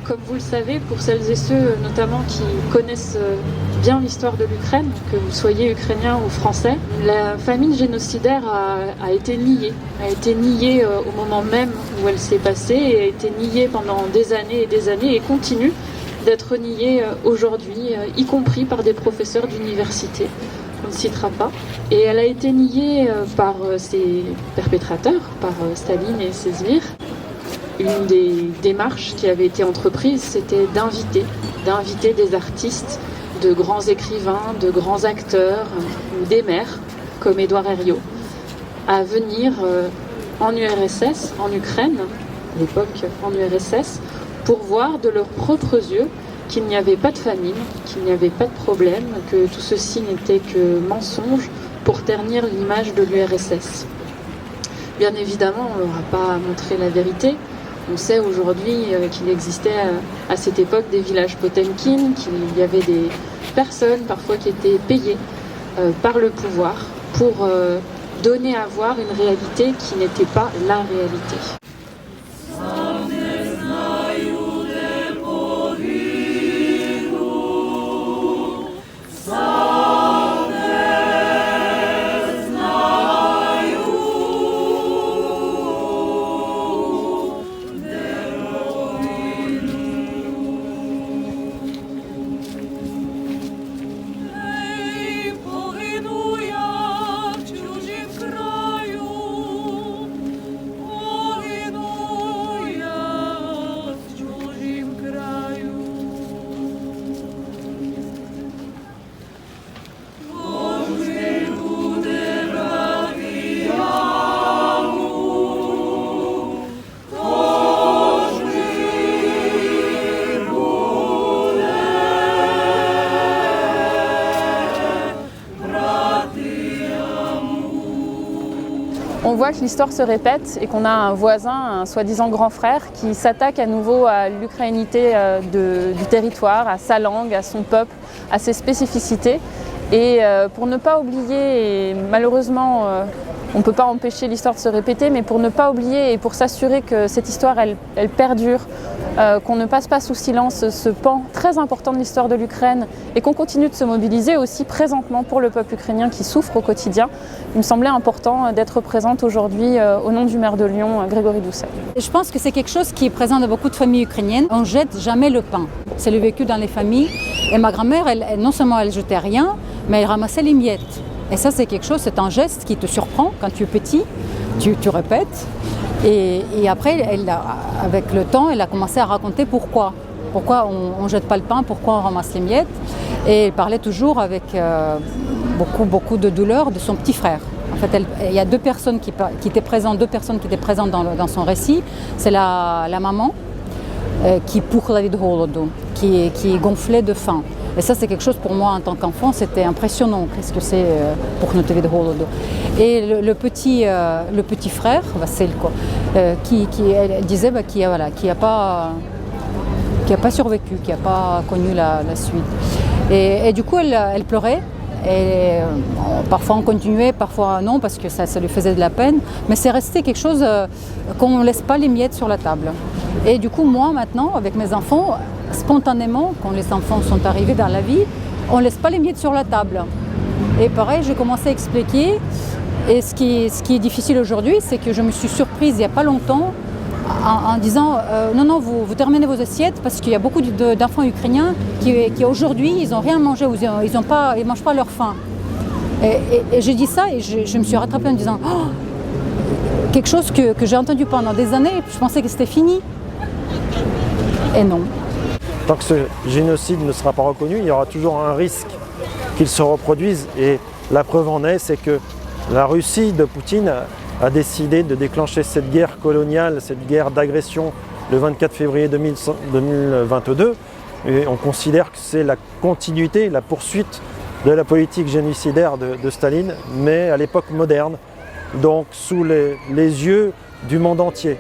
Comme vous le savez, pour celles et ceux notamment qui connaissent bien l'histoire de l'Ukraine, que vous soyez ukrainien ou français, la famine génocidaire a été niée au moment même où elle s'est passée et a été niée pendant des années et continue d'être niée aujourd'hui, y compris par des professeurs d'université. On ne citera pas. Et elle a été niée par ses perpétrateurs, par Staline et ses sbires. Une des démarches qui avait été entreprise, c'était d'inviter des artistes, de grands écrivains, de grands acteurs, ou des maires, comme Édouard Herriot, à venir en URSS, en Ukraine, à l'époque en URSS, pour voir de leurs propres yeux qu'il n'y avait pas de famine, qu'il n'y avait pas de problème, que tout ceci n'était que mensonge pour ternir l'image de l'URSS. Bien évidemment, on ne leur a pas montré la vérité. On sait aujourd'hui qu'il existait à cette époque des villages Potemkin, qu'il y avait des personnes parfois qui étaient payées par le pouvoir pour donner à voir une réalité qui n'était pas la réalité. On voit que l'histoire se répète et qu'on a un voisin, un soi-disant grand frère, qui s'attaque à nouveau à l'ukrainité du territoire, à sa langue, à son peuple, à ses spécificités. Et pour ne pas oublier, et malheureusement on ne peut pas empêcher l'histoire de se répéter, mais pour ne pas oublier et pour s'assurer que cette histoire elle perdure, qu'on ne passe pas sous silence ce pan très important de l'histoire de l'Ukraine et qu'on continue de se mobiliser aussi présentement pour le peuple ukrainien qui souffre au quotidien, il me semblait important d'être présente aujourd'hui au nom du maire de Lyon, Grégory Doucet. Je pense que c'est quelque chose qui est présent dans beaucoup de familles ukrainiennes. On ne jette jamais le pain. C'est le vécu dans les familles. Et ma grand-mère, non seulement elle jetait rien, mais elle ramassait les miettes. Et ça, c'est quelque chose, c'est un geste qui te surprend quand tu es petit, tu répètes. Et après, avec le temps, elle a commencé à raconter pourquoi on ne jette pas le pain, pourquoi on ramasse les miettes. Et elle parlait toujours avec beaucoup de douleur de son petit frère. En fait, il y a deux personnes qui étaient présentes dans son récit. C'est la maman qui gonflait de faim. Et ça, c'est quelque chose pour moi en tant qu'enfant, c'était impressionnant. Qu'est-ce que c'est Pukhnutvi de Holodo. Et le petit frère, Vasselko, qui elle disait qui n'a pas survécu, qui n'a pas connu la suite. Et du coup, elle pleurait. Et parfois on continuait, parfois non, parce que ça lui faisait de la peine. Mais c'est resté quelque chose qu'on ne laisse pas les miettes sur la table. Et du coup, moi maintenant, avec mes enfants, spontanément, quand les enfants sont arrivés dans la vie, on ne laisse pas les miettes sur la table. Et pareil, j'ai commencé à expliquer. Et ce qui est difficile aujourd'hui, c'est que je me suis surprise il n'y a pas longtemps en disant non, vous terminez vos assiettes parce qu'il y a beaucoup d'enfants ukrainiens qui aujourd'hui, ils n'ont rien mangé, ou ils ne mangent pas leur faim. Et j'ai dit ça et je me suis rattrapée en disant quelque chose que j'ai entendu pendant des années, je pensais que c'était fini. Et non. Tant que ce génocide ne sera pas reconnu, il y aura toujours un risque qu'il se reproduise. Et la preuve en est, c'est que la Russie de Poutine a décidé de déclencher cette guerre coloniale, cette guerre d'agression le 24 février 2022. Et on considère que c'est la continuité, la poursuite de la politique génocidaire de Staline, mais à l'époque moderne, donc sous les yeux du monde entier.